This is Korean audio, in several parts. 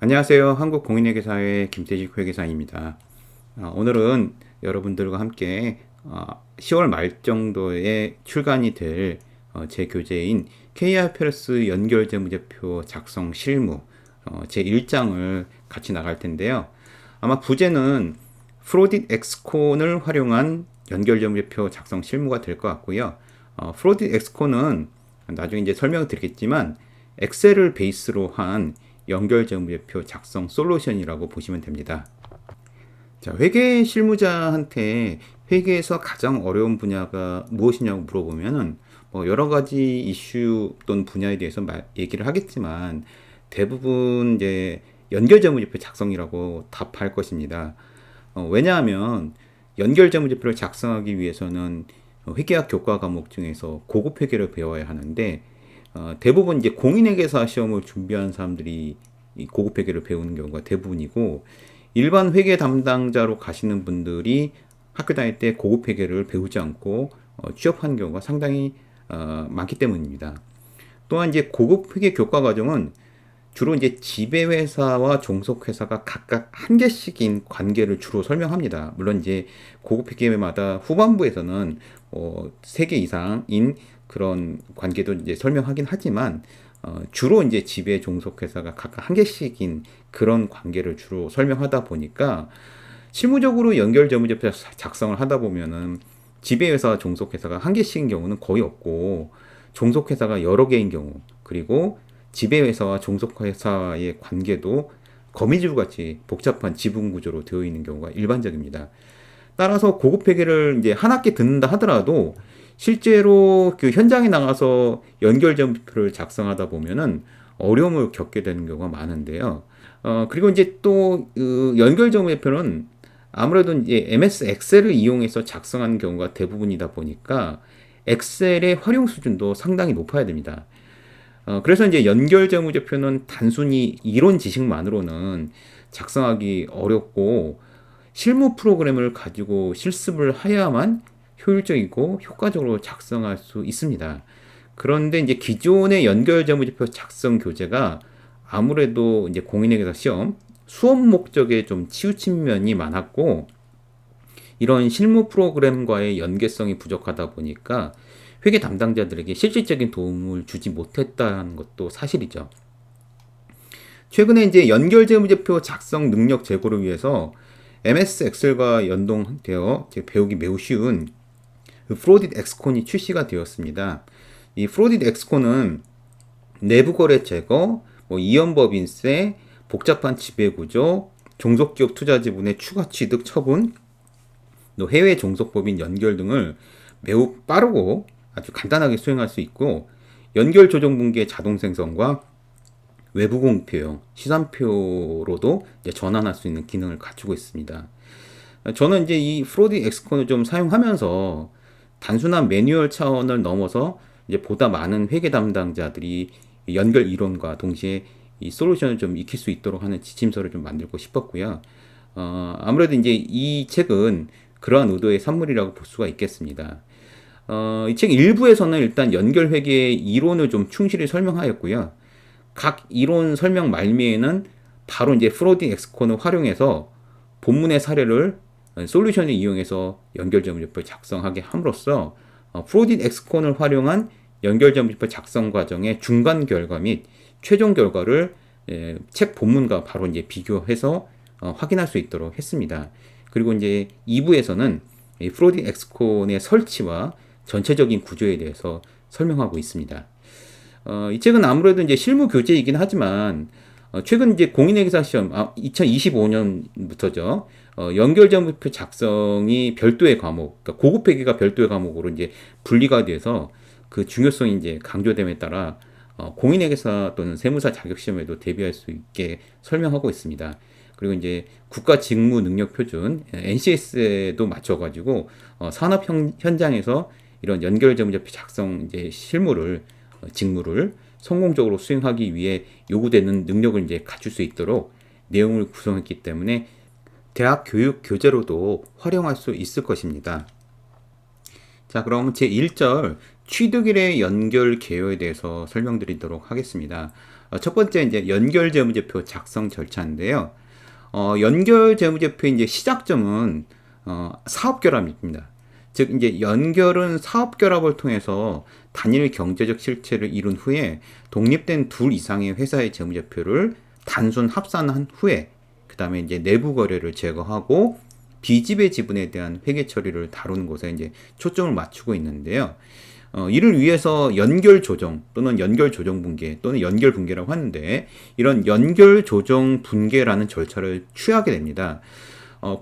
안녕하세요. 한국공인회계사의 김태식 회계사입니다. 오늘은 여러분들과 함께 10월 말 정도에 출간이 될 제 교재인 KIFRS 연결재무제표 작성 실무 제 1장을 같이 나갈 텐데요. 아마 부제는 프로딧 엑스콘을 활용한 연결재무제표 작성 실무가 될 것 같고요. 프로딧 엑스콘은 나중에 이제 설명을 드리겠지만 엑셀을 베이스로 한 연결재무제표 작성 솔루션이라고 보시면 됩니다. 자, 회계 실무자한테 회계에서 가장 어려운 분야가 무엇이냐고 물어보면은 뭐 여러 가지 이슈 또는 분야에 대해서 얘기를 하겠지만 대부분 이제 연결재무제표 작성이라고 답할 것입니다. 왜냐하면 연결재무제표를 작성하기 위해서는 회계학 교과 과목 중에서 고급 회계를 배워야 하는데 대부분 이제 공인회계사 시험을 준비한 사람들이 이 고급 회계를 배우는 경우가 대부분이고 일반 회계 담당자로 가시는 분들이 학교 다닐 때 고급 회계를 배우지 않고 취업하는 경우가 상당히 많기 때문입니다. 또한 이제 고급 회계 교과 과정은 주로 이제 지배회사와 종속회사가 각각 한 개씩인 관계를 주로 설명합니다. 물론 이제 고급 회계마다 후반부에서는 3개 이상인 그런 관계도 이제 설명하긴 하지만 주로 이제 지배 종속회사가 각각 한 개씩인 그런 관계를 주로 설명하다 보니까 실무적으로 연결재무제표 작성을 하다 보면은 지배회사와 종속회사가 한 개씩인 경우는 거의 없고 종속회사가 여러 개인 경우 그리고 지배회사와 종속회사의 관계도 거미줄 같이 복잡한 지분 구조로 되어 있는 경우가 일반적입니다. 따라서 고급 회계를 이제 한 학기 듣는다 하더라도 실제로 그 현장에 나가서 연결점표를 작성하다 보면은 어려움을 겪게 되는 경우가 많은데요. 그리고 이제 또그 연결점표는 아무래도 이제 MS 엑셀을 이용해서 작성하는 경우가 대부분이다 보니까 엑셀의 활용 수준도 상당히 높아야 됩니다. 그래서 이제 연결재무제표는 단순히 이론 지식만으로는 작성하기 어렵고 실무 프로그램을 가지고 실습을 해야만 효율적이고 효과적으로 작성할 수 있습니다. 그런데 이제 기존의 연결재무제표 작성 교재가 아무래도 이제 공인회계사 시험 수업 목적에 좀 치우친 면이 많았고 이런 실무 프로그램과의 연계성이 부족하다 보니까 회계 담당자들에게 실질적인 도움을 주지 못했다는 것도 사실이죠. 최근에 이제 연결재무제표 작성 능력 제고를 위해서 MS 엑셀과 연동되어 배우기 매우 쉬운 프로딧 엑스콘이 출시가 되었습니다. 이 프로딧 엑스콘은 내부거래 제거, 이연법인세, 복잡한 지배구조, 종속기업 투자지분의 추가 취득 처분, 또 해외 종속법인 연결 등을 매우 빠르고 아주 간단하게 수행할 수 있고 연결 조정 분기의 자동 생성과 외부 공표용 시산표로도 전환할 수 있는 기능을 갖추고 있습니다. 저는 이제 이 프로디 엑스콘을 좀 사용하면서 단순한 매뉴얼 차원을 넘어서 이제 보다 많은 회계 담당자들이 연결 이론과 동시에 이 솔루션을 좀 익힐 수 있도록 하는 지침서를 좀 만들고 싶었고요. 아무래도 이제 이 책은 그러한 의도의 산물이라고 볼 수가 있겠습니다. 이 책 일부에서는 일단 연결 회계의 이론을 좀 충실히 설명하였고요. 각 이론 설명 말미에는 바로 이제 프로디 엑스콘을 활용해서 본문의 사례를 솔루션을 이용해서 연결점유표 작성하게 함으로써 프로디 엑스콘을 활용한 연결점유표 작성 과정의 중간 결과 및 최종 결과를 책 본문과 바로 이제 비교해서 확인할 수 있도록 했습니다. 그리고 이제 2부에서는 프로디 엑스콘의 설치와 전체적인 구조에 대해서 설명하고 있습니다. 이 책은 아무래도 이제 실무 교재이긴 하지만 최근 이제 공인회계사 시험 2025년부터죠. 연결점표 작성이 별도의 과목, 그러니까 고급 회계가 별도의 과목으로 이제 분리가 돼서 그 중요성이 이제 강조됨에 따라 공인회계사 또는 세무사 자격 시험에도 대비할 수 있게 설명하고 있습니다. 그리고 이제 국가 직무 능력 표준 NCS에도 맞춰가지고 산업 현장에서 이런 연결점표 작성 이제 실무를 직무를 성공적으로 수행하기 위해 요구되는 능력을 이제 갖출 수 있도록 내용을 구성했기 때문에 대학 교육 교재로도 활용할 수 있을 것입니다. 자, 그럼 제 1절 취득일의 연결 개요에 대해서 설명드리도록 하겠습니다. 첫 번째 이제 연결 재무제표 작성 절차인데요. 연결 재무제표의 이제 시작점은 사업결합입니다. 즉 이제 연결은 사업결합을 통해서 단일 경제적 실체를 이룬 후에 독립된 둘 이상의 회사의 재무제표를 단순 합산한 후에 그 다음에 이제 내부 거래를 제거하고 비지배 지분에 대한 회계 처리를 다루는 것에 이제 초점을 맞추고 있는데요. 이를 위해서 연결 조정 또는 연결 조정 분계 또는 연결 분계라고 하는데 이런 연결 조정 분계라는 절차를 취하게 됩니다.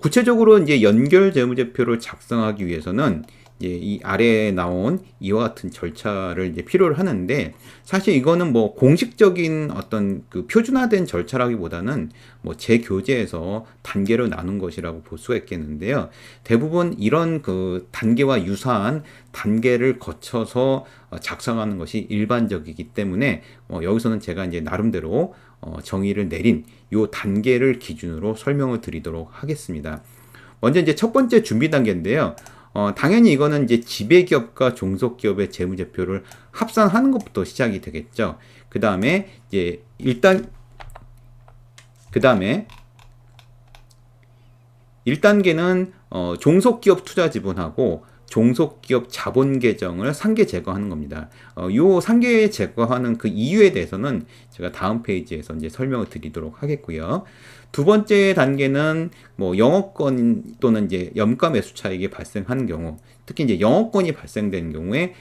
구체적으로 이제 연결 재무제표를 작성하기 위해서는 이제 이 아래에 나온 이와 같은 절차를 이제 필요로 하는데 사실 이거는 뭐 공식적인 어떤 그 표준화된 절차라기보다는 뭐 재교재에서 단계로 나눈 것이라고 볼 수가 있겠는데요. 대부분 이런 그 단계와 유사한 단계를 거쳐서 작성하는 것이 일반적이기 때문에 여기서는 제가 이제 나름대로 정의를 내린 요 단계를 기준으로 설명을 드리도록 하겠습니다. 먼저 이제 첫 번째 준비 단계인데요. 당연히 이거는 이제 지배기업과 종속기업의 재무제표를 합산하는 것부터 시작이 되겠죠. 그 다음에 이제 그 다음에 1단계는 종속기업 투자 지분하고 종속기업 자본 계정을 상계 제거하는 겁니다. 요 상계 제거하는 그 이유에 대해서는 제가 다음 페이지에서 이제 설명을 드리도록 하겠고요. 두 번째 단계는 뭐 영업권 또는 이제 염가 매수 차익이 발생하는 경우, 특히 이제 영업권이 발생된 경우에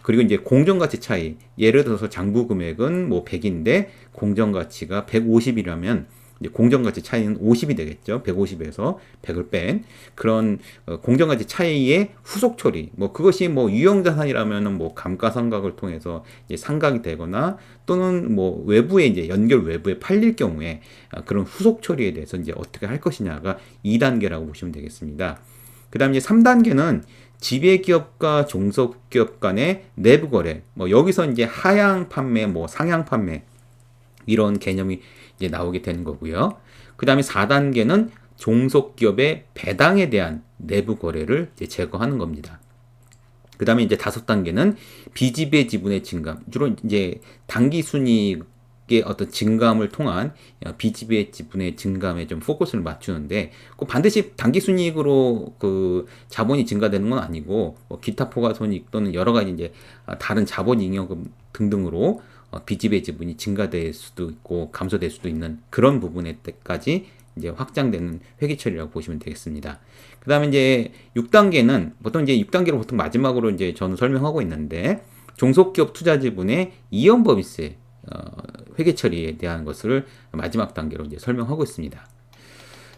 그리고 이제 공정가치 차이, 예를 들어서 장부 금액은 뭐 100인데 공정가치가 150이라면 공정가치 차이는 50이 되겠죠. 150에서 100을 뺀 그런 공정가치 차이의 후속 처리. 뭐 그것이 뭐 유형자산이라면은 뭐 감가상각을 통해서 이제 상각이 되거나 또는 뭐 외부에 이제 연결 외부에 팔릴 경우에 그런 후속 처리에 대해서 이제 어떻게 할 것이냐가 2단계라고 보시면 되겠습니다. 그다음 이제 3단계는 지배기업과 종속기업 간의 내부 거래. 뭐 여기서 이제 하향 판매, 뭐 상향 판매 이런 개념이 이제 나오게 되는 거고요. 그 다음에 4단계는 종속기업의 배당에 대한 내부 거래를 이제 제거하는 겁니다. 그 다음에 이제 5단계는 비지배 지분의 증감, 주로 이제 당기순이익의 어떤 증감을 통한 비지배 지분의 증감에 좀 포커스를 맞추는데 꼭 반드시 당기순이익으로 그 자본이 증가되는 건 아니고 뭐 기타 포괄손익 또는 여러 가지 이제 다른 자본잉여금 등등으로 비지배 지분이 증가될 수도 있고 감소될 수도 있는 그런 부분에 때까지 이제 확장되는 회계 처리라고 보시면 되겠습니다. 그 다음에 이제 6단계는 보통 이제 6단계로 보통 마지막으로 이제 저는 설명하고 있는데 종속기업 투자 지분의 이연법인세 회계 처리에 대한 것을 마지막 단계로 이제 설명하고 있습니다.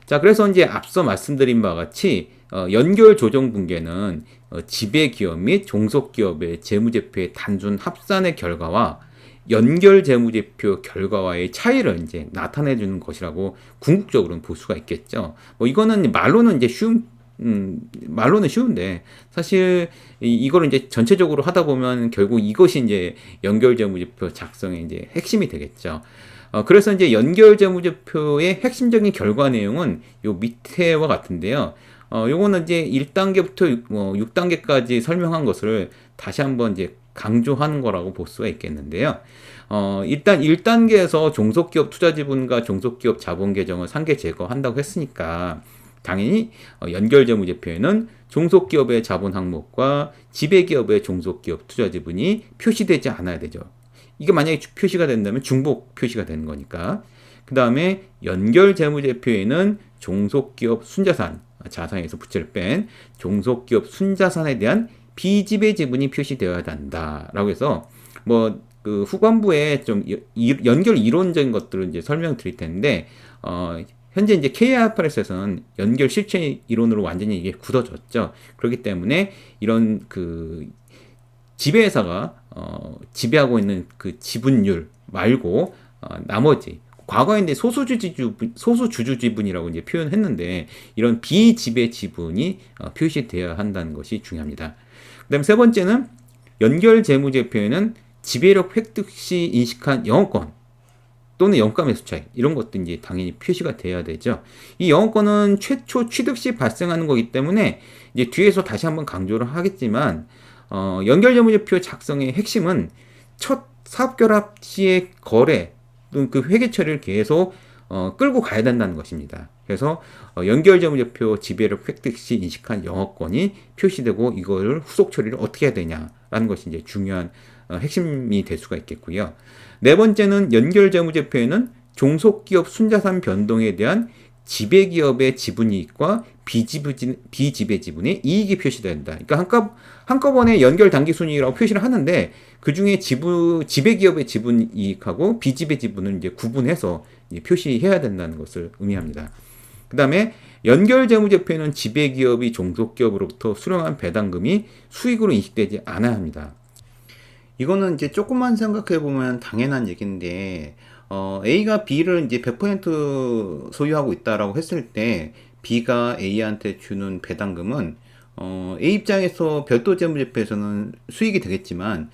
자, 그래서 이제 앞서 말씀드린 바와 같이 연결 조정 분계는 지배기업 및 종속기업의 재무제표의 단순 합산의 결과와 연결 재무제표 결과와의 차이를 이제 나타내 주는 것이라고 궁극적으로는 볼 수가 있겠죠. 뭐 이거는 말로는 이제 말로는 쉬운데 사실 이거를 이제 전체적으로 하다 보면 결국 이것이 이제 연결 재무제표 작성의 이제 핵심이 되겠죠. 그래서 이제 연결 재무제표의 핵심적인 결과 내용은 요 밑에와 같은데요. 요거는 이제 1단계부터 6단계까지 설명한 것을 다시 한번 이제 강조하는 거라고 볼 수가 있겠는데요. 일단 1단계에서 종속기업 투자지분과 종속기업 자본계정을 상계 제거한다고 했으니까 당연히 연결 재무제표에는 종속기업의 자본 항목과 지배기업의 종속기업 투자지분이 표시되지 않아야 되죠. 이게 만약에 표시가 된다면 중복 표시가 되는 거니까. 그 다음에 연결 재무제표에는 종속기업 순자산, 자산에서 부채를 뺀 종속기업 순자산에 대한 비지배 지분이 표시되어야 한다라고 해서 뭐 그 후반부에 좀 연결 이론적인 것들을 이제 설명드릴 텐데 현재 이제 KIFRS에서는 연결 실체 이론으로 완전히 이게 굳어졌죠. 그렇기 때문에 이런 그 지배회사가 지배하고 있는 그 지분율 말고 나머지 과거에 소수주주 지분이라고 이제 표현했는데 이런 비지배 지분이 표시되어야 한다는 것이 중요합니다. 그다음 세 번째는 연결 재무제표에는 지배력 획득 시 인식한 영업권 또는 영가 매수 차익 이런 것도 이제 당연히 표시가 돼야 되죠. 이 영업권은 최초 취득 시 발생하는 거기 때문에 이제 뒤에서 다시 한번 강조를 하겠지만 연결 재무제표 작성의 핵심은 첫 사업결합 시의 거래 또는 그 회계 처리를 계속 끌고 가야 된다는 것입니다. 그래서 연결 재무제표 지배력 획득 시 인식한 영업권이 표시되고 이걸 후속 처리를 어떻게 해야 되냐라는 것이 이제 중요한 핵심이 될 수가 있겠고요. 네 번째는 연결 재무제표에는 종속기업 순자산 변동에 대한 지배기업의 지분이익과 비지배 지분의 이익이 표시된다. 그러니까 한꺼번에 연결 당기순이익이라고 표시를 하는데 그 중에 지배기업의 지분이익하고 비지배 지분을 이제 구분해서 이제 표시해야 된다는 것을 의미합니다. 그 다음에 연결 재무제표에는 지배기업이 종속기업으로부터 수령한 배당금이 수익으로 인식되지 않아야 합니다. 이거는 이제 조금만 생각해 보면 당연한 얘기인데, A가 B를 이제 100% 소유하고 있다라고 했을 때, B가 A한테 주는 배당금은, A 입장에서 별도 재무제표에서는 수익이 되겠지만,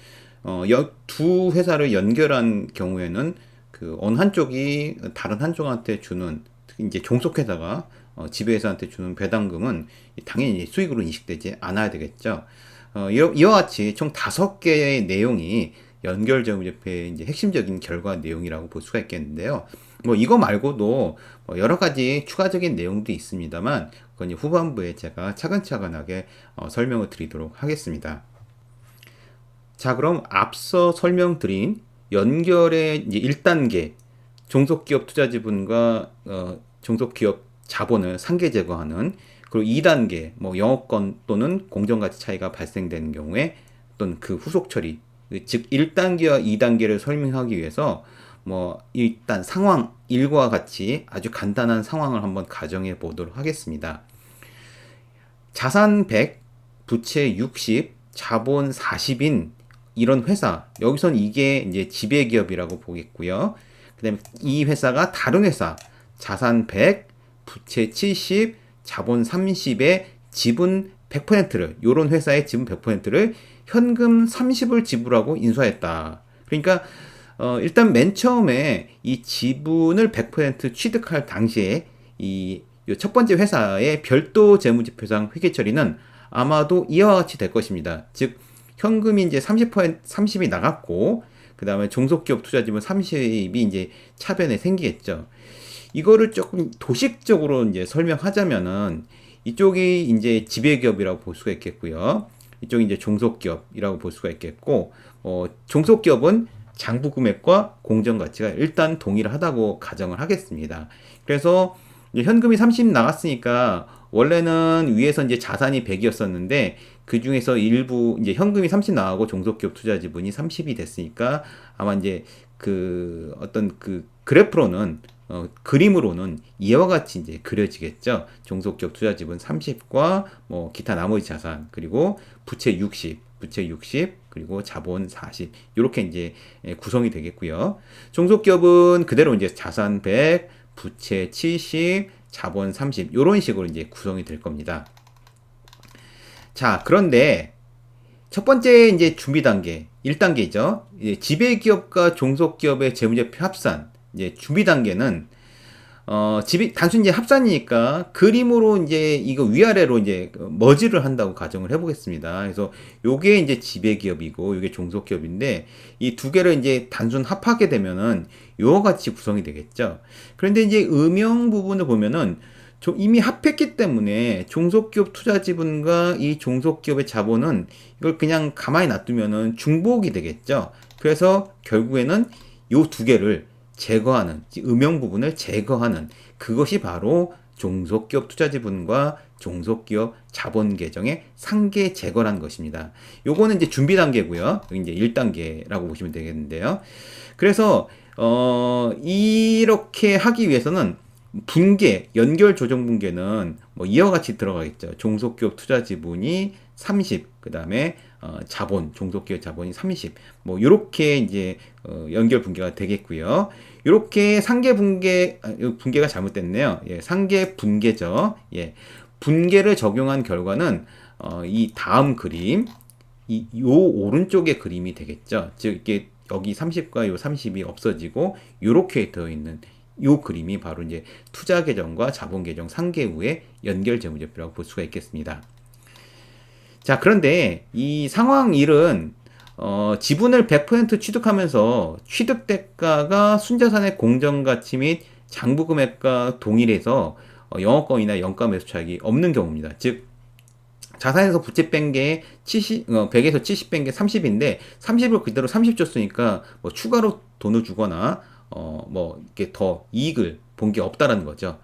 두 회사를 연결한 경우에는 그 어느 한쪽이 다른 한쪽한테 주는, 특히 이제 종속회사가 지배회사한테 주는 배당금은 당연히 수익으로 인식되지 않아야 되겠죠. 이와 같이 총 5개의 내용이 연결 재무제표의 이제 핵심적인 결과 내용이라고 볼 수가 있겠는데요. 뭐 이거 말고도 뭐 여러 가지 추가적인 내용도 있습니다만 그건 이제 후반부에 제가 차근차근하게 설명을 드리도록 하겠습니다. 자, 그럼 앞서 설명드린 연결의 이제 1단계 종속기업 투자지분과 종속기업 자본을 상계 제거하는, 그리고 2단계 뭐 영업권 또는 공정가치 차이가 발생되는 경우에 또는 그 후속 처리, 즉 1단계와 2단계를 설명하기 위해서 뭐 일단 상황 1과 같이 아주 간단한 상황을 한번 가정해 보도록 하겠습니다. 자산 100, 부채 60, 자본 40인 이런 회사, 여기선 이게 이제 지배기업이라고 보겠고요. 그 다음에 이 회사가 다른 회사, 자산 100, 부채 70, 자본 30에 지분 100%를, 요런 회사의 지분 100%를 현금 30을 지불하고 인수하였다. 그러니까 일단 맨 처음에 이 지분을 100% 취득할 당시에 이 첫 번째 회사의 별도 재무지표상 회계 처리는 아마도 이와 같이 될 것입니다. 즉 현금이 이제 30이 나갔고 그 다음에 종속기업 투자지분 30이 이제 차변에 생기겠죠. 이거를 조금 도식적으로 이제 설명하자면은 이쪽이 이제 지배기업이라고 볼 수가 있겠고요. 이쪽이 이제 종속기업이라고 볼 수가 있겠고, 종속기업은 장부 금액과 공정 가치가 일단 동일하다고 가정을 하겠습니다. 그래서 현금이 30 나갔으니까 원래는 위에서 이제 자산이 100이었었는데 그 중에서 일부 이제 현금이 30 나가고 종속기업 투자 지분이 30이 됐으니까 아마 이제 그 어떤 그 그래프로는 그림으로는 이와 같이 이제 그려지겠죠. 종속기업 투자 지분 30과 뭐 기타 나머지 자산, 그리고 부채 60, 그리고 자본 40 이렇게 이제 구성이 되겠고요. 종속기업은 그대로 이제 자산 100, 부채 70, 자본 30 이런 식으로 이제 구성이 될 겁니다. 자, 그런데 첫 번째 이제 준비 단계 1단계죠. 지배기업과 종속기업의 재무제표 합산. 이제 준비 단계는 단순히 이제 합산이니까 그림으로 이제 이거 위아래로 이제 머지를 한다고 가정을 해보겠습니다. 그래서 요게 이제 지배기업이고 요게 종속기업인데 이 두 개를 이제 단순 합하게 되면은 요와 같이 구성이 되겠죠. 그런데 이제 음영 부분을 보면은 이미 합했기 때문에 종속기업 투자 지분과 이 종속기업의 자본은 이걸 그냥 가만히 놔두면은 중복이 되겠죠. 그래서 결국에는 요 두 개를 제거하는, 음영 부분을 제거하는, 그것이 바로 종속기업 투자지분과 종속기업 자본 계정의 상계 제거라는 것입니다. 요거는 이제 준비 단계고요. 여기 이제 1단계라고 보시면 되겠는데요. 그래서 이렇게 하기 위해서는 분계, 연결 조정 분계는 뭐 이와 같이 들어가겠죠. 종속기업 투자지분이 30, 그 다음에 자본, 종속기업 자본이 30, 뭐 요렇게 이제 연결 분계가 되겠고요. 요렇게 상계 분계가 잘못됐네요. 예, 상계 분계죠. 예, 분계를 적용한 결과는 이 다음 그림, 요 오른쪽의 그림이 되겠죠. 즉 이게 여기 30과 요 30이 없어지고 요렇게 되어 있는 요 그림이 바로 이제 투자 계정과 자본 계정 상계 후의 연결 재무제표라고 볼 수가 있겠습니다. 자, 그런데 이 상황 1은 지분을 100% 취득하면서 취득 대가가 순자산의 공정가치 및 장부금액과 동일해서 영업권이나 영가 매수 차익이 없는 경우입니다. 즉 자산에서 부채 뺀 게 100에서 70 뺀 게 30인데 30을 그대로 30 줬으니까 뭐 추가로 돈을 주거나 뭐 이렇게 더 이익을 본 게 없다라는 거죠.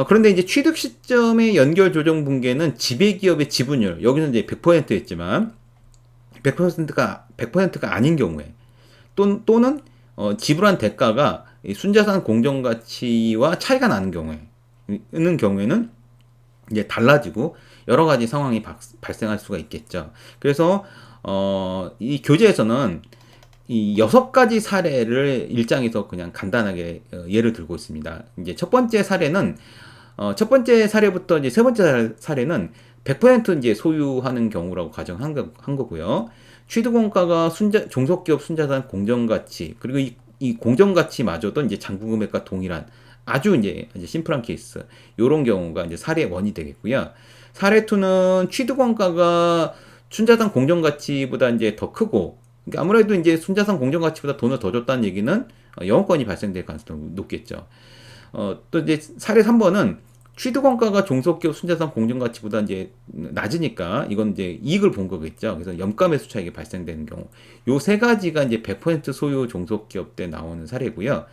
그런데 이제 취득 시점의 연결 조정 분계는 지배기업의 지분율, 여기서 이제 100%였지만 100%가 아닌 경우에 또는 지불한 대가가 순자산 공정가치와 차이가 나는 경우에는 이제 달라지고 여러 가지 상황이 발생할 수가 있겠죠. 그래서 이 교재에서는 이 6가지 사례를 일장에서 그냥 간단하게 예를 들고 있습니다. 이제 첫 번째 사례는 첫 번째 사례부터 이제 세 번째 사례는 100% 이제 소유하는 경우라고 가정한 거고요. 취득원가가 종속기업 순자산 공정가치 그리고 이 공정가치마저도 이제 잔고금액과 동일한 아주 이제 심플한 케이스 요런 경우가 이제 사례 1이 되겠고요. 사례 2는 취득원가가 순자산 공정가치보다 이제 더 크고 그러니까 아무래도 이제 순자산 공정가치보다 돈을 더 줬다는 얘기는 영업권이 발생될 가능성이 높겠죠. 또 이제 사례 3번은 취득원가가 종속기업 순자산 공정가치보다 이제 낮으니까 이건 이제 이익을 본 거겠죠. 그래서 염가매수 차익이 발생되는 경우 요 세 가지가 이제 100% 소유 종속기업 때 나오는 사례고요.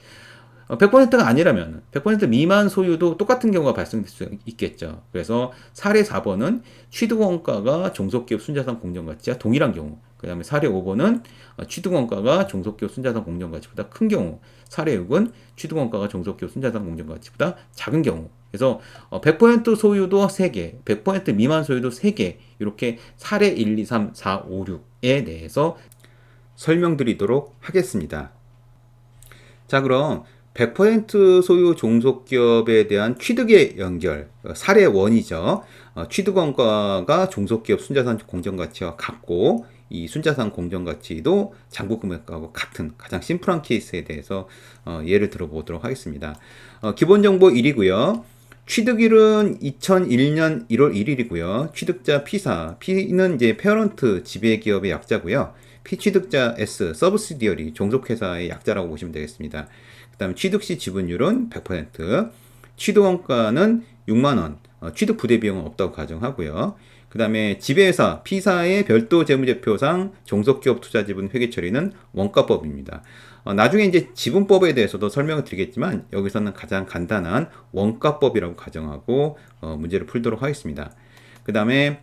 100%가 아니라면 100% 미만 소유도 똑같은 경우가 발생될 수 있겠죠. 그래서 사례 4번은 취득원가가 종속기업 순자산 공정가치와 동일한 경우, 그 다음에 사례 5번은 취득원가가 종속기업 순자산 공정가치보다 큰 경우, 사례 6은 취득원가가 종속기업 순자산 공정가치보다 작은 경우. 그래서 100% 소유도 3개, 100% 미만 소유도 3개 이렇게 사례 1, 2, 3, 4, 5, 6에 대해서 설명드리도록 하겠습니다. 자, 그럼 100% 소유 종속기업에 대한 취득의 연결, 사례 1이죠. 취득원가가 종속기업 순자산 공정가치와 같고 이 순자산 공정가치도 잔고금액하고 같은 가장 심플한 케이스에 대해서 예를 들어보도록 하겠습니다. 기본정보 1이고요. 취득일은 2001년 1월 1일이고요. 취득자 P사, P는 이제 페어런트 지배기업의 약자고요. 피취득자 S, 서브시디어리, 종속회사의 약자라고 보시면 되겠습니다. 그 다음에 취득시 지분율은 100%, 취득원가는 6만원, 취득 부대비용은 없다고 가정하고요. 그 다음에 지배회사, P사의 별도 재무제표상 종속기업 투자지분 회계처리는 원가법입니다. 나중에 이제 지분법에 대해서도 설명을 드리겠지만 여기서는 가장 간단한 원가법이라고 가정하고 문제를 풀도록 하겠습니다. 그 다음에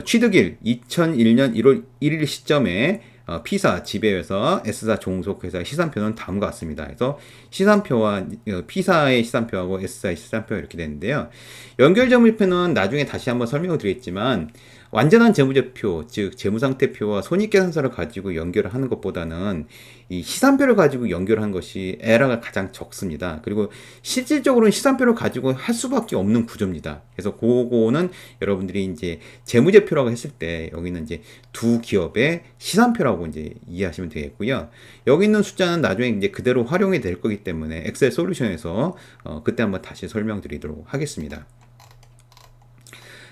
취득일 2001년 1월 1일 시점에 P사 지배회사, S사 종속회사의 시산표는 다음과 같습니다. 그래서 시산표와 P사의 시산표하고 S사의 시산표 이렇게 되는데요. 연결재무제표는 나중에 다시 한번 설명을 드리겠지만 완전한 재무제표, 즉 재무상태표와 손익계산서를 가지고 연결을 하는 것보다는 이 시산표를 가지고 연결한 것이 에러가 가장 적습니다. 그리고 실질적으로는 시산표를 가지고 할 수밖에 없는 구조입니다. 그래서 그거는 여러분들이 이제 재무제표라고 했을 때 여기는 이제 두 기업의 시산표라고 이제 이해하시면 되겠고요. 여기 있는 숫자는 나중에 이제 그대로 활용이 될 거기 때문에 엑셀 솔루션에서 그때 한번 다시 설명드리도록 하겠습니다.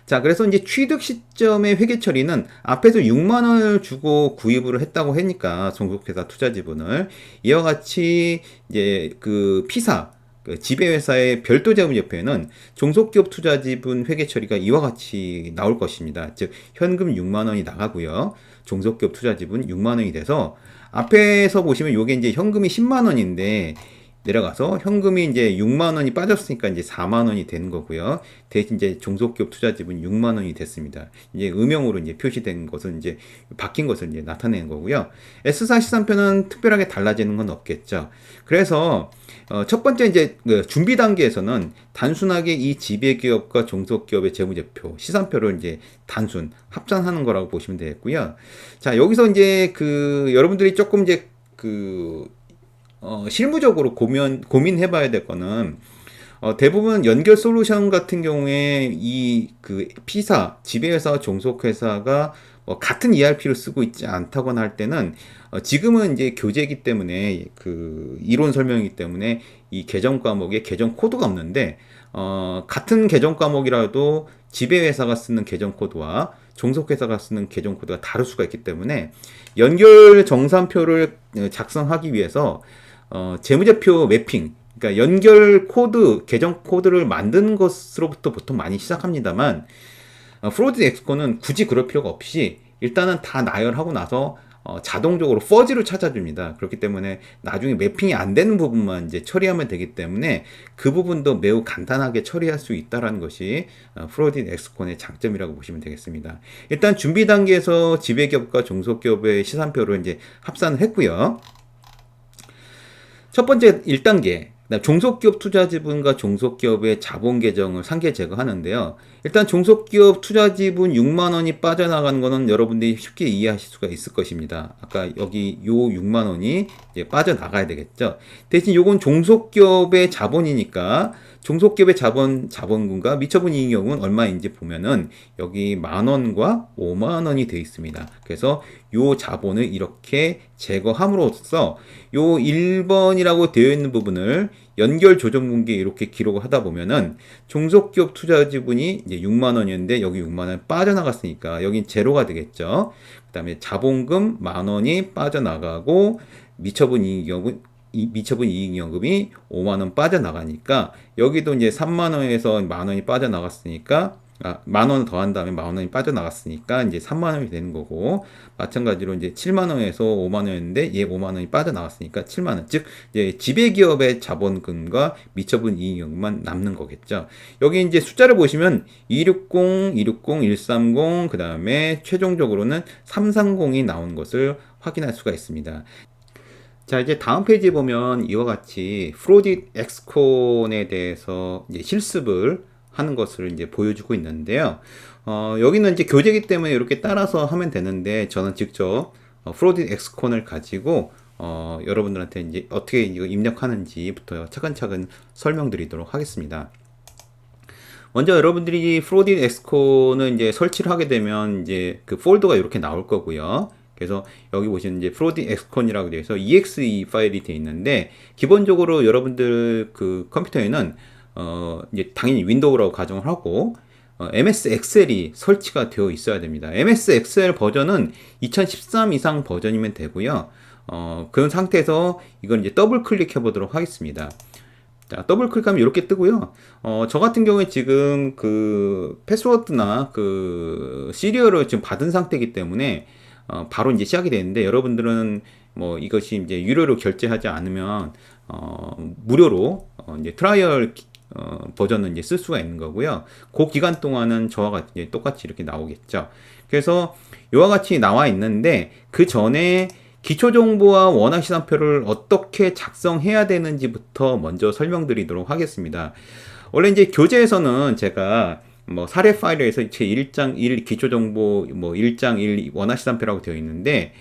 자, 그래서 이제 취득 시점의 회계 처리는 앞에서 6만 원을 주고 구입을 했다고 하니까 종속회사 투자 지분을 이와 같이 이제 그 P사 그 지배회사의 별도 재무제표에는 종속기업 투자 지분 회계 처리가 이와 같이 나올 것입니다. 즉 현금 6만 원이 나가고요. 종속기업 투자 지분 6만 원이 돼서 앞에서 보시면 요게 이제 현금이 10만 원인데 내려가서 현금이 이제 6만 원이 빠졌으니까 이제 4만 원이 되는 거고요. 대신 이제 종속기업 투자 지분 6만 원이 됐습니다. 이제 음영으로 이제 표시된 것은 이제 바뀐 것을 이제 나타내는 거고요. S사 시산표는 특별하게 달라지는 건 없겠죠. 그래서 첫 번째 이제 준비 단계에서는 단순하게 이 지배기업과 종속기업의 재무제표, 시산표를 이제 단순 합산하는 거라고 보시면 되겠고요. 자, 여기서 이제 여러분들이 조금 이제 실무적으로 고민해봐야 될 거는 대부분 연결 솔루션 같은 경우에 이 P사, 지배회사와 종속회사가 같은 ERP를 쓰고 있지 않다거나 할 때는 지금은 이제 교재이기 때문에 이론 설명이기 때문에 이 계정 과목에 계정 코드가 없는데 같은 계정 과목이라도 지배회사가 쓰는 계정 코드와 종속회사가 쓰는 계정 코드가 다를 수가 있기 때문에 연결 정산표를 작성하기 위해서 재무제표 매핑, 그러니까 연결 코드, 계정 코드를 만드는 것으로부터 보통 많이 시작합니다만 프로디 엑스코는 굳이 그럴 필요가 없이 일단은 다 나열하고 나서 자동적으로 퍼즈를 찾아줍니다. 그렇기 때문에 나중에 매핑이 안 되는 부분만 이제 처리하면 되기 때문에 그 부분도 매우 간단하게 처리할 수 있다는 것이 프로디 엑스콘의 장점이라고 보시면 되겠습니다. 일단 준비 단계에서 지배기업과 종속기업의 시산표를 이제 합산을 했고요. 첫 번째 1단계 종속기업 투자지분과 종속기업의 자본 계정을 상계 제거하는데요. 일단 종속기업 투자지분 6만 원이 빠져나가는 거는 여러분들이 쉽게 이해하실 수가 있을 것입니다. 아까 여기 요 6만 원이 이제 빠져나가야 되겠죠. 대신 요건 종속기업의 자본이니까 종속기업의 자본금과 미처분 이익금은 얼마인지 보면은 여기 만 원과 5만 원이 되어 있습니다. 그래서 요 자본을 이렇게 제거함으로써 요 1번이라고 되어 있는 부분을 연결 조정 분기에 이렇게 기록을 하다 보면은 종속기업 투자 지분이 이제 6만 원이었는데 여기 6만 원 빠져나갔으니까 여긴 제로가 되겠죠. 그다음에 자본금 만 원이 빠져나가고 미처분 이익연금이 5만 원 빠져나가니까 여기도 이제 3만 원에서 만 원이 빠져나갔으니까 만 원 더한 다음에 만 원이 빠져나갔으니까 이제 3만 원이 되는 거고, 마찬가지로 이제 7만 원에서 5만 원이었는데 얘 5만 원이 빠져나갔으니까 7만 원, 즉 이제 지배기업의 자본금과 미처분 이익연금만 남는 거겠죠. 여기 이제 숫자를 보시면 260, 260, 130, 그 다음에 최종적으로는 330이 나온 것을 확인할 수가 있습니다. 자, 이제 다음 페이지에 보면 이와 같이 프로디 엑스콘에 대해서 이제 실습을 하는 것을 이제 보여주고 있는데요. 여기는 이제 교재이기 때문에 이렇게 따라서 하면 되는데 저는 직접 프로디 엑스콘을 가지고 여러분들한테 이제 어떻게 이거 입력하는지부터 차근차근 설명드리도록 하겠습니다. 먼저 여러분들이 프로디 엑스콘을 이제 설치를 하게 되면 이제 그 폴더가 이렇게 나올 거고요. 그래서 여기 보시면 이제 프로디 엑스콘이라고 되어 있어 exe 파일이 되어 있는데, 기본적으로 여러분들 그 컴퓨터에는 이제 당연히 윈도우라고 가정을 하고 MS 엑셀이 설치가 되어 있어야 됩니다. MS 엑셀 버전은 2013 이상 버전이면 되고요. 그런 상태에서 이걸 이제 더블 클릭해 보도록 하겠습니다. 자, 더블 클릭하면 이렇게 뜨고요. 저 같은 경우에 지금 그 패스워드나 그 시리얼을 지금 받은 상태이기 때문에 바로 이제 시작이 되는데, 여러분들은 뭐 이것이 이제 유료로 결제하지 않으면 무료로 이제 트라이얼 버전은 이제 쓸 수가 있는 거고요. 그 기간 동안은 저와 같이 똑같이 이렇게 나오겠죠. 그래서 이와 같이 나와 있는데, 그 전에 기초정보와 원화시장표를 어떻게 작성해야 되는지부터 먼저 설명드리도록 하겠습니다. 원래 이제 교재에서는 제가 뭐 사례 파일에서 제 1장 1 기초정보 뭐 1장 1 원화시장표라고 되어 있는데,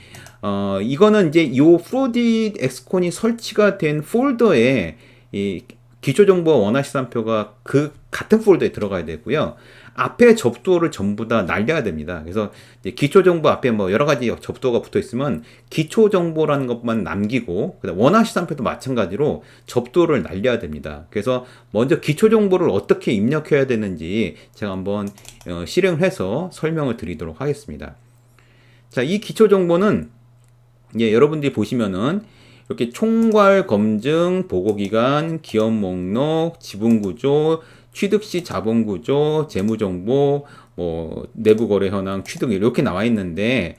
이거는 이제 요 프로디 엑스콘이 설치가 된 폴더에 이 기초정보와 원화시장표가 그 같은 폴더에 들어가야 되고요. 앞에 접두어를 전부 다 날려야 됩니다. 그래서 이제 기초정보 앞에 뭐 여러 가지 접두어가 붙어 있으면 기초정보라는 것만 남기고, 그다음 원화시장표도 마찬가지로 접두어를 날려야 됩니다. 그래서 먼저 기초정보를 어떻게 입력해야 되는지 제가 한번 실행을 해서 설명을 드리도록 하겠습니다. 자, 이 기초정보는 여러분들이 보시면은 이렇게 총괄 검증, 보고기간, 기업 목록, 지분구조, 취득시 자본구조, 재무정보, 뭐 내부 거래 현황, 취득 이렇게 나와 있는데,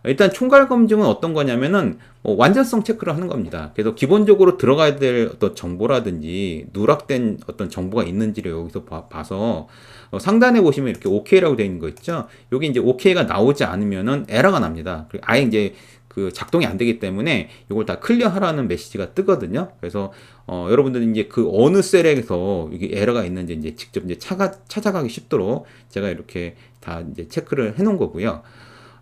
일단 총괄 검증은 어떤 거냐면은 완전성 체크를 하는 겁니다. 그래서 기본적으로 들어가야 될 어떤 정보라든지 누락된 어떤 정보가 있는지를 여기서 봐서 상단에 보시면 이렇게 OK라고 되어 있는 거 있죠. 여기 이제 OK가 나오지 않으면은 에러가 납니다. 아예 이제 그 작동이 안 되기 때문에 이걸 다 클리어하라는 메시지가 뜨거든요. 그래서 여러분들은 이제 그 어느 셀에서 이게 에러가 있는지 이제 직접 이제 찾아가기 쉽도록 제가 이렇게 다 이제 체크를 해 놓은 거고요.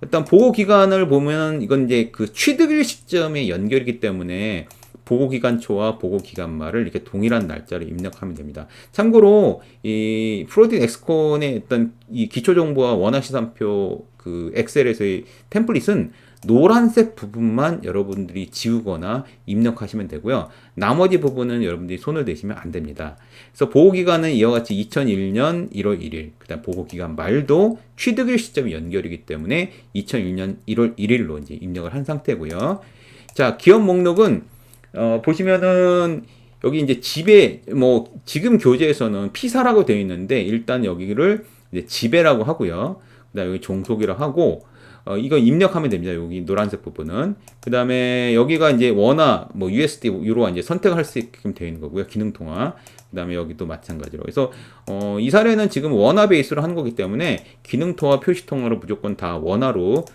일단 보고 기간을 보면 이건 이제 그 취득일 시점의 연결이기 때문에 보고 기간초와 보고 기간말을 이렇게 동일한 날짜를 입력하면 됩니다. 참고로 이 프로디 엑스콘의 어떤 이 기초 정보와 원화 시산표 그 엑셀에서의 템플릿은 노란색 부분만 여러분들이 지우거나 입력하시면 되고요. 나머지 부분은 여러분들이 손을 대시면 안 됩니다. 그래서 보호기간은 이와 같이 2001년 1월 1일, 그 다음 보호기간 말도 취득일 시점이 연결이기 때문에 2001년 1월 1일로 이제 입력을 한 상태고요. 자, 기업 목록은 보시면은 여기 이제 지배, 뭐 지금 교재에서는 피사라고 되어 있는데 일단 여기를 이제 지배라고 하고요. 그다음에 여기 종속이라고 하고 이거 입력하면 됩니다. 여기 노란색 부분은. 그 다음에 여기가 이제 원화, 뭐 USD, 유로 이제 선택할 수 있게끔 되어 있는 거고요. 기능 통화. 그 다음에 여기도 마찬가지로. 그래서 이 사례는 지금 원화 베이스로 하는 거기 때문에 기능 통화, 표시 통화로 무조건 다 원화로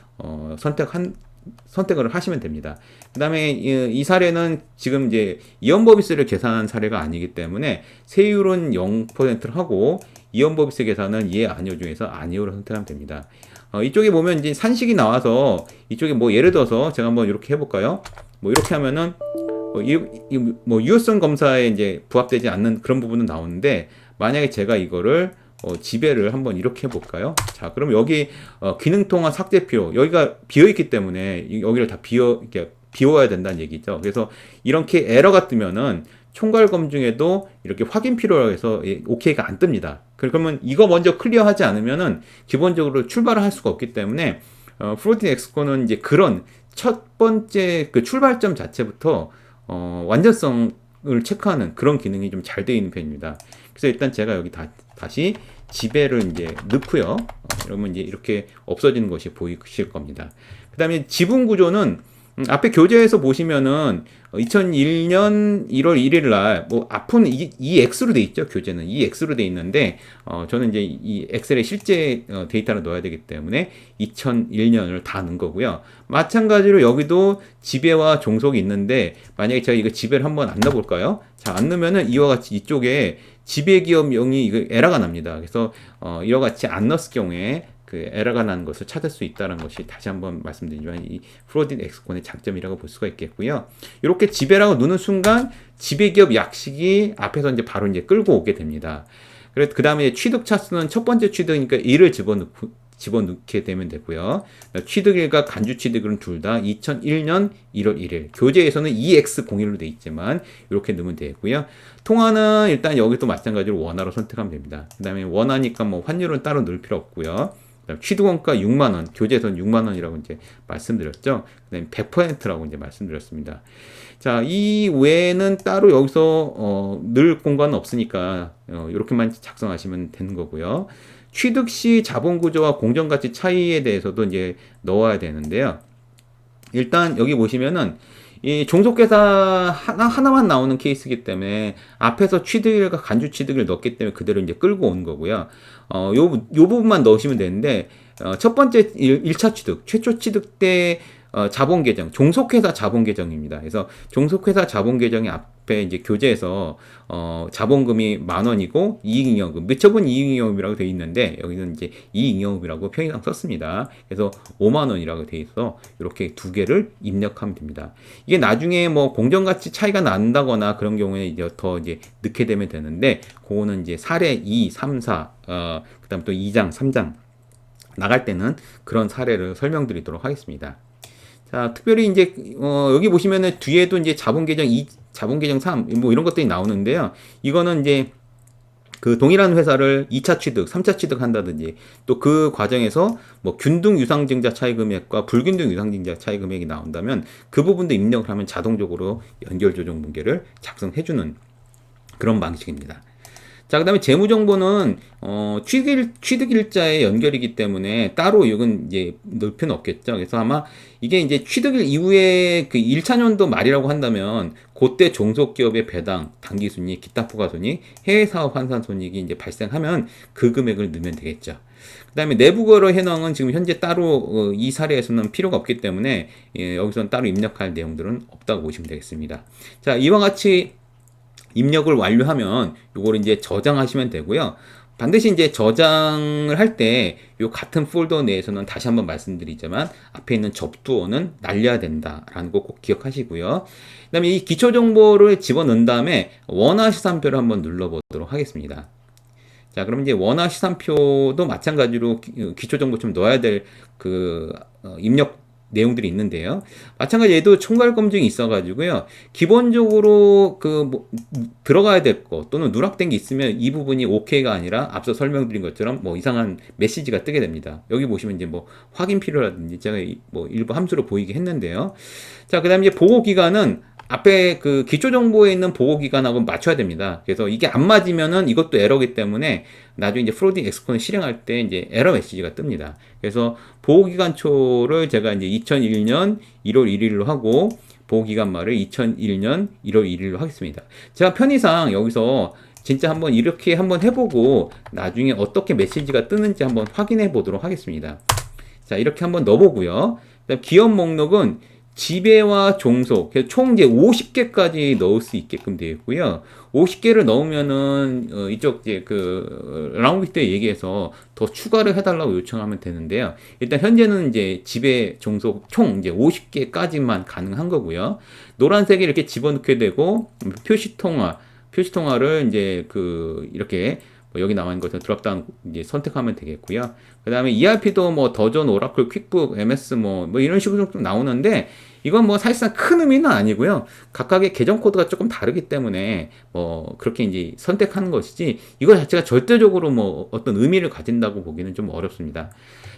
선택을 하시면 됩니다. 그 다음에 이 사례는 지금 이제 이연법이스를 계산한 사례가 아니기 때문에 세율은 0%를 하고 이연법이스 계산은 예, 아니요 중에서 아니요를 선택하면 됩니다. 이쪽에 보면 이제 산식이 나와서 이쪽에 뭐 예를 들어서 제가 한번 이렇게 해볼까요? 뭐 이렇게 하면은 뭐 유효성 검사에 이제 부합되지 않는 그런 부분은 나오는데 만약에 제가 이거를 지배를 한번 이렇게 해볼까요? 자, 그럼 여기 기능 통화 삭제 필요 여기가 비어 있기 때문에 여기를 다 이렇게 비워야 된다는 얘기죠. 그래서 이렇게 에러가 뜨면은 총괄 검증에도 이렇게 확인 필요로 해서 OK가 안 뜹니다. 그러면 이거 먼저 클리어하지 않으면은 기본적으로 출발을 할 수가 없기 때문에 프로틴 엑스코는 이제 그런 첫 번째 그 출발점 자체부터 완전성을 체크하는 그런 기능이 좀 잘 되어 있는 편입니다. 그래서 일단 제가 여기 다시 지배를 이제 넣고요. 그러면 이제 이렇게 없어지는 것이 보이실 겁니다. 그 다음에 지분 구조는 앞에 교재에서 보시면은 2001년 1월 1일 날 뭐 앞은 EX로 돼 있죠. 교재는 EX로 돼 있는데 저는 이제 이 엑셀에 실제 데이터를 넣어야 되기 때문에 2001년을 다 넣은 거고요. 마찬가지로 여기도 지배와 종속이 있는데 만약에 제가 이거 지배를 한번 안 넣어 볼까요? 자, 안 넣으면은 이와 같이 이쪽에 지배기업명이 이거 에러가 납니다. 그래서 이와 같이 안 넣었을 경우에 그 에러가 나는 것을 찾을 수 있다는 것이 다시 한번 말씀드리지만 이 프로딘 엑스콘의 장점이라고 볼 수가 있겠고요. 이렇게 지배라고 누는 순간 지배기업 약식이 앞에서 이제 바로 이제 끌고 오게 됩니다. 그래서 그 다음에 취득 차수는 첫 번째 취득이니까 1을 집어넣게 되면 되고요. 취득일과 간주 취득은 둘 다 2001년 1월 1일. 교재에서는 EX01로 돼 있지만 이렇게 넣으면 되고요. 통화는 일단 여기도 마찬가지로 원화로 선택하면 됩니다. 그 다음에 원화니까 뭐 환율은 따로 넣을 필요 없고요. 취득원가 6만 원, 교재에서는 6만 원이라고 이제 말씀드렸죠. 그다음에 100%라고 이제 말씀드렸습니다. 자, 이 외에는 따로 여기서 넣을 공간은 없으니까 이렇게만 작성하시면 되는 거고요. 취득 시 자본 구조와 공정 가치 차이에 대해서도 이제 넣어야 되는데요. 일단 여기 보시면은 이 종속회사 하나만 나오는 케이스이기 때문에 앞에서 취득일과 간주 취득을 넣었기 때문에 그대로 이제 끌고 온 거고요. 요 부분만 넣으시면 되는데, 첫 번째 1차 취득, 최초 취득 때 자본 계정, 종속회사 자본 계정입니다. 그래서 종속회사 자본 계정이 앞에 이제 교재에서 자본금이 10,000원이고 이익잉여금, 미처분 이익잉여금이라고 되어 있는데 여기는 이제 이익잉여금이라고 표현상 썼습니다. 그래서 50,000원이라고 되어 있어 이렇게 두 개를 입력하면 됩니다. 이게 나중에 뭐 공정가치 차이가 난다거나 그런 경우에 이제 더 이제 넣게 되면 되는데 그거는 이제 사례 2, 3, 4, 그다음 또 2장, 3장 나갈 때는 그런 사례를 설명드리도록 하겠습니다. 자, 특별히 이제 여기 보시면은 뒤에도 이제 자본 계정 2, 자본 계정 3, 뭐 이런 것들이 나오는데요. 이거는 이제 그 동일한 회사를 2차 취득, 3차 취득한다든지 또 그 과정에서 뭐 균등 유상증자 차익 금액과 불균등 유상증자 차익 금액이 나온다면 그 부분도 입력을 하면 자동적으로 연결 조정 문제를 작성해 주는 그런 방식입니다. 자, 그 다음에 재무정보는, 취득일자의 연결이기 때문에 따로 이건 이제 넣을 필요는 없겠죠. 그래서 아마 이게 이제 취득일 이후에 그 1차년도 말이라고 한다면, 그때 종속기업의 배당, 당기순이익, 기타 부가손익, 해외사업 환산손익이 이제 발생하면 그 금액을 넣으면 되겠죠. 그 다음에 내부거래 현황은 지금 현재 따로 이 사례에서는 필요가 없기 때문에, 여기서는 따로 입력할 내용들은 없다고 보시면 되겠습니다. 자, 이와 같이 입력을 완료하면 요걸 이제 저장하시면 되고요. 반드시 이제 저장을 할 때 요 같은 폴더 내에서는 다시 한번 말씀드리지만 앞에 있는 접두어는 날려야 된다라는 거 꼭 기억하시고요. 그다음에 이 기초 정보를 집어넣은 다음에 원화 시산표를 한번 눌러보도록 하겠습니다. 자, 그럼 이제 원화 시산표도 마찬가지로 기초 정보 좀 넣어야 될 그 입력 내용들이 있는데요. 마찬가지 얘도 총괄 검증이 있어가지고요. 기본적으로 들어가야 될 거 또는 누락된 게 있으면 이 부분이 OK가 아니라 앞서 설명드린 것처럼 뭐 이상한 메시지가 뜨게 됩니다. 여기 보시면 이제 뭐 확인 필요라든지 제가 뭐 일부 함수로 보이게 했는데요. 자, 그다음에 이제 보고 기간은 앞에 그 기초 정보에 있는 보고 기간하고 맞춰야 됩니다. 그래서 이게 안 맞으면은 이것도 에러기 때문에 나중에 이제 프로딩 엑스콘을 실행할 때 이제 에러 메시지가 뜹니다. 그래서 보고 기간초를 제가 이제 2001년 1월 1일로 하고 보고 기간 말을 2001년 1월 1일로 하겠습니다. 제가 편의상 여기서 진짜 한번 이렇게 한번 해보고 나중에 어떻게 메시지가 뜨는지 한번 확인해 보도록 하겠습니다. 자, 이렇게 한번 넣어보고요. 그다음 기업 목록은 지배와 종속, 총 이제 50개까지 넣을 수 있게끔 되어 있고요. 50개를 넣으면은, 이쪽 이제 라운드 때 얘기해서 더 추가를 해달라고 요청하면 되는데요. 일단 현재는 이제 지배, 종속 총 이제 50개까지만 가능한 거고요. 노란색에 이렇게 집어넣게 되고, 표시통화를 이제 이렇게 뭐 여기 나와 있는 것을 드랍다운 이제 선택하면 되겠고요. 그 다음에 ERP도 뭐 더전, 오라클, 퀵북, MS 뭐 이런 식으로 좀 나오는데 이건 뭐 사실상 큰 의미는 아니고요. 각각의 계정 코드가 조금 다르기 때문에 뭐 그렇게 이제 선택하는 것이지 이거 자체가 절대적으로 뭐 어떤 의미를 가진다고 보기는 좀 어렵습니다.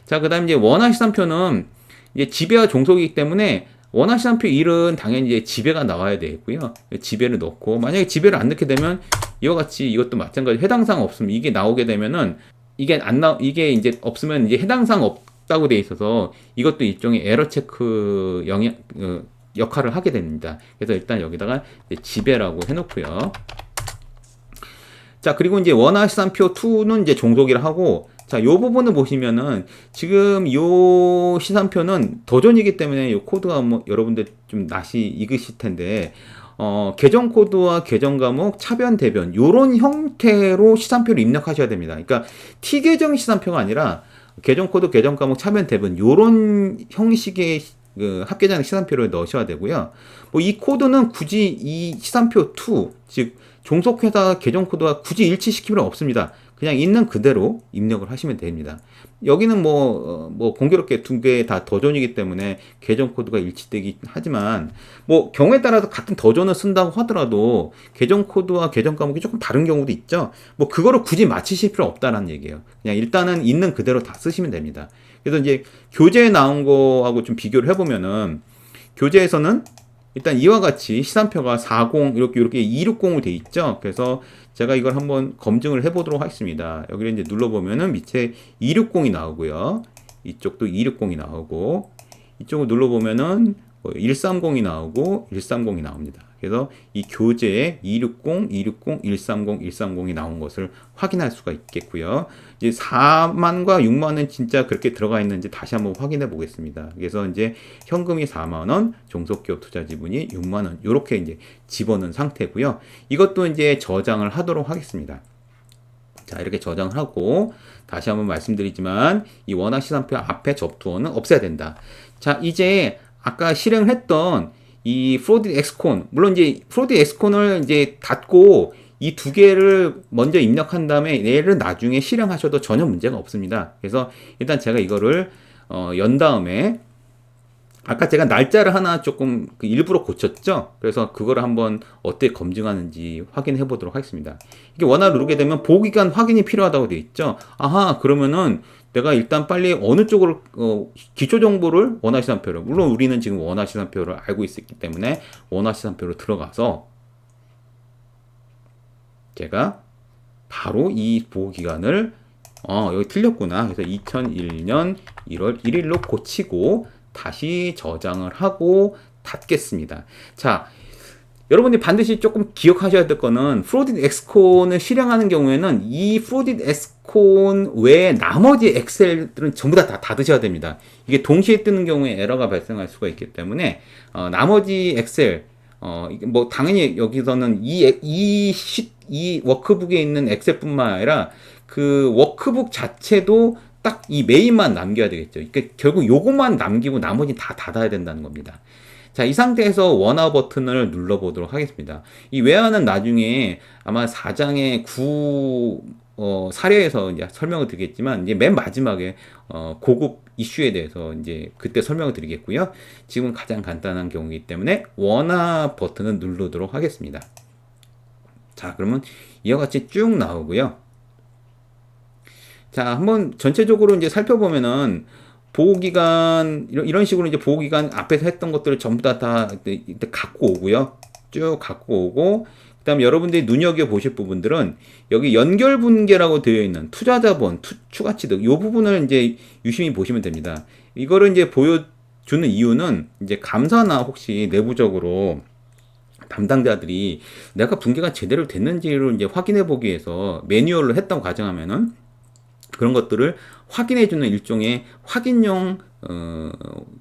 자, 그 다음에 이제 원화 시산표는 이제 지배와 종속이기 때문에 원화 시산표 1은 당연히 이제 지배가 나와야 되겠고요. 지배를 넣고 만약에 지배를 안 넣게 되면 이와 같이 이것도 마찬가지 해당사항 없으면 이게 나오게 되면은 이게 이제 없으면 이제 해당사항 없다고 돼 있어서 이것도 일종의 에러 체크 역할을 하게 됩니다. 그래서 일단 여기다가 지배라고 해놓고요. 자, 그리고 이제 원화 시산표 2는 이제 종속이라 하고 자, 요 부분을 보시면은 지금 요 시산표는 더존이기 때문에 요 코드가 뭐 여러분들 좀 낯이 익으실 텐데 계정 코드와 계정 과목, 차변, 대변 요런 형태로 시산표를 입력하셔야 됩니다. 그러니까 T 계정 시산표가 아니라 계정 코드, 계정 과목, 차변, 대변 요런 형식의 합계장 시산표를 넣으셔야 되고요. 뭐 이 코드는 굳이 이 시산표 2, 즉 종속회사 계정 코드와 굳이 일치시킬 필요는 없습니다. 그냥 있는 그대로 입력을 하시면 됩니다. 여기는 뭐 공교롭게 두 개 다 더존이기 때문에 계정 코드가 일치되긴 하지만 뭐 경우에 따라서 같은 더존을 쓴다고 하더라도 계정 코드와 계정 과목이 조금 다른 경우도 있죠. 뭐 그거를 굳이 맞추실 필요 없다는 얘기예요. 그냥 일단은 있는 그대로 다 쓰시면 됩니다. 그래서 이제 교재에 나온 거하고 좀 비교를 해보면은 교재에서는 일단 이와 같이 시산표가 40 이렇게 260으로 돼 있죠. 그래서 제가 이걸 한번 검증을 해보도록 하겠습니다. 여기를 이제 눌러보면은 밑에 260이 나오고요. 이쪽도 260이 나오고 이쪽을 눌러보면은 130이 나오고 130이 나옵니다. 그래서 이 교재에 260, 260, 130, 130이 나온 것을 확인할 수가 있겠고요. 이제 4만과 6만은 진짜 그렇게 들어가 있는지 다시 한번 확인해 보겠습니다. 그래서 이제 현금이 4만원, 종속기업 투자 지분이 6만원 이렇게 이제 집어넣은 상태고요. 이것도 이제 저장을 하도록 하겠습니다. 자, 이렇게 저장을 하고 다시 한번 말씀드리지만 이 원화 시산표 앞에 접두어는 없애야 된다. 자, 이제 아까 실행을 했던 이 프로디 엑스콘, 물론 이제 프로디 엑스콘을 이제 닫고 이 두 개를 먼저 입력한 다음에 얘를 나중에 실행하셔도 전혀 문제가 없습니다. 그래서 일단 제가 이거를 연 다음에 아까 제가 날짜를 하나 조금 일부러 고쳤죠. 그래서 그거를 한번 어떻게 검증하는지 확인해 보도록 하겠습니다. 이게 원화를 누르게 되면 보기간 확인이 필요하다고 되어 있죠. 아하, 그러면은 내가 일단 빨리 어느 쪽으로 기초 정보를 원화 시산표를, 물론 우리는 지금 원화 시산표를 알고 있기 때문에 원화 시산표로 들어가서 제가 바로 이 보호 기간을 여기 틀렸구나. 그래서 2001년 1월 1일로 고치고 다시 저장을 하고 닫겠습니다. 자, 여러분이 반드시 조금 기억하셔야 될 거는 프로딧 엑스콘을 실행하는 경우에는 이 프로딧 엑스콘 외에 나머지 엑셀들은 전부 다 닫으셔야 됩니다. 이게 동시에 뜨는 경우에 에러가 발생할 수가 있기 때문에 나머지 엑셀 뭐 당연히 여기서는 이 워크북에 있는 엑셀뿐만 아니라 그 워크북 자체도 딱 이 메인만 남겨야 되겠죠. 그러니까 결국 요것만 남기고 나머지는 다 닫아야 된다는 겁니다. 자, 이 상태에서 원화 버튼을 눌러보도록 하겠습니다. 이 외화는 나중에 아마 4장의 9 사례에서 이제 설명을 드리겠지만, 이제 맨 마지막에, 고급 이슈에 대해서 이제 그때 설명을 드리겠고요. 지금 가장 간단한 경우이기 때문에 원화 버튼을 누르도록 하겠습니다. 자, 그러면 이와 같이 쭉 나오고요. 자, 한번 전체적으로 이제 살펴보면은 보호기간 이런 식으로 이제 보호기간 앞에서 했던 것들을 전부 다 갖고 오고요. 쭉 갖고 오고, 그다음에 여러분들이 눈여겨 보실 부분들은 여기 연결 분계라고 되어 있는 투자자본, 추가 취득 이 부분을 이제 유심히 보시면 됩니다. 이거를 이제 보여주는 이유는 이제 감사나 혹시 내부적으로 담당자들이 내가 분계가 제대로 됐는지를 이제 확인해 보기 위해서 매뉴얼로 했다고 가정하면은 그런 것들을 확인해주는 일종의 확인용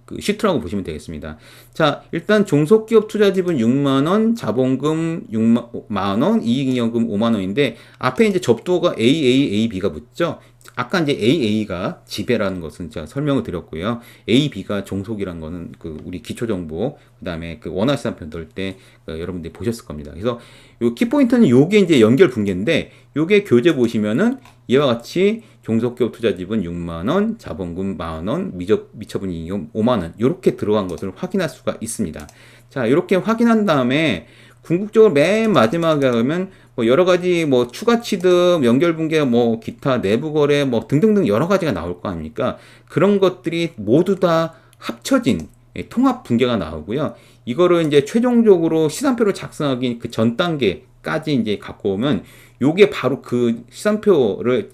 그 시트라고 보시면 되겠습니다. 자, 일단 종속기업 투자 지분 6만 원, 자본금 6만 원, 이익잉여금 5만 원인데 앞에 이제 접두어가 AAAB가 붙죠. 아까 이제 AA가 지배라는 것은 제가 설명을 드렸고요. AB가 종속이라는 거는 그 우리 기초 정보, 그다음에 그 원화 시장표 넣을 때 여러분들이 보셨을 겁니다. 그래서 요 키포인트는 요게 이제 연결 분계인데 요게 교재 보시면은 이와 같이 종속기업 투자 지분 6만 원, 자본금 만 원, 미처분 이익금 5만 원 이렇게 들어간 것을 확인할 수가 있습니다. 자, 이렇게 확인한 다음에 궁극적으로 맨 마지막에 가면 뭐 여러 가지 뭐 추가 취득, 연결 분계, 뭐 기타 내부 거래 뭐 등등등 여러 가지가 나올 거 아닙니까? 그런 것들이 모두 다 합쳐진 통합 분계가 나오고요. 이거를 이제 최종적으로 시산표를 작성하기 그 전 단계까지 이제 갖고 오면 요게 바로 그 시산표를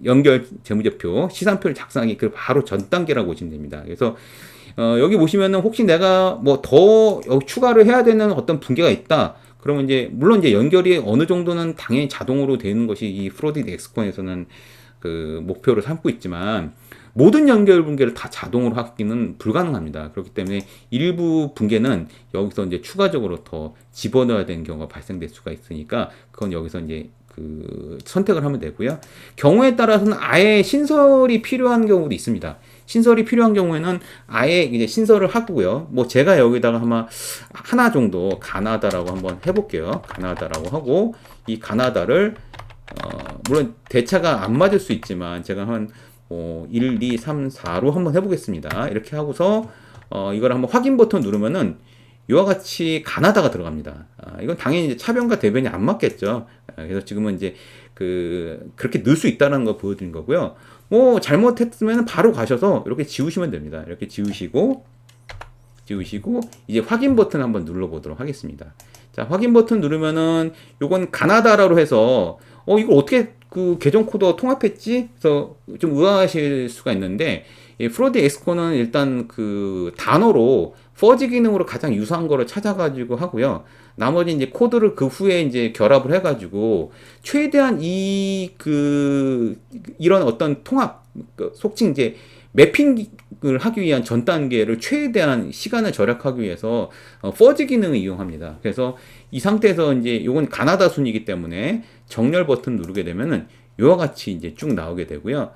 연결 재무제표 시산표를 작성하기 그 바로 전 단계라고 보시면 됩니다. 그래서 여기 보시면은 혹시 내가 뭐 더 추가를 해야 되는 어떤 분계가 있다. 그러면 이제 물론 이제 연결이 어느 정도는 당연히 자동으로 되는 것이 이 프로딕 엑스콘에서는 그 목표를 삼고 있지만 모든 연결 분계를 다 자동으로 하기는 불가능합니다. 그렇기 때문에 일부 분계는 여기서 이제 추가적으로 더 집어넣어야 되는 경우가 발생될 수가 있으니까 그건 여기서 이제 그 선택을 하면 되고요. 경우에 따라서는 아예 신설이 필요한 경우도 있습니다. 신설이 필요한 경우에는 아예 이제 신설을 하고요. 뭐 제가 여기다가 아마 하나 정도 가나다라고 한번 해볼게요. 가나다라고 하고 이 가나다를 물론 대차가 안 맞을 수 있지만 제가 한 1, 2, 3, 4로 한번 해보겠습니다. 이렇게 하고서 이걸 한번 확인 버튼 누르면은 이와 같이 가나다가 들어갑니다. 이건 당연히 이제 차변과 대변이 안 맞겠죠. 그래서 지금은 이제 그렇게 넣을 수 있다는 걸 보여드린 거고요. 뭐 잘못했으면 바로 가셔서 이렇게 지우시면 됩니다. 이렇게 지우시고 이제 확인 버튼 한번 눌러보도록 하겠습니다. 자, 확인 버튼 누르면은 요건 가나다라고 해서 이거 어떻게 그 계정 코드와 통합했지? 그래서 좀 의아하실 수가 있는데 이 프로디 엑스코는 일단 그 단어로 퍼지 기능으로 가장 유사한 거를 찾아가지고 하고요. 나머지 이제 코드를 그 후에 이제 결합을 해가지고 최대한 이런 어떤 통합, 속칭 이제 매핑을 하기 위한 전 단계를 최대한 시간을 절약하기 위해서 퍼지 기능을 이용합니다. 그래서 이 상태에서 이제 요건 가나다 순이기 때문에 정렬 버튼 누르게 되면은 요와 같이 이제 쭉 나오게 되고요.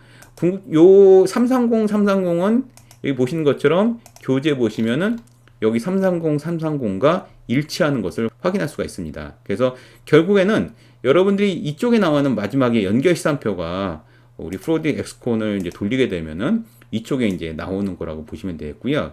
요 330은 여기 보시는 것처럼 교재 보시면은 여기 330과 일치하는 것을 확인할 수가 있습니다. 그래서 결국에는 여러분들이 이쪽에 나오는 마지막에 연결 시산표가 우리 프로딕 엑스콘을 이제 돌리게 되면은 이쪽에 이제 나오는 거라고 보시면 되겠고요.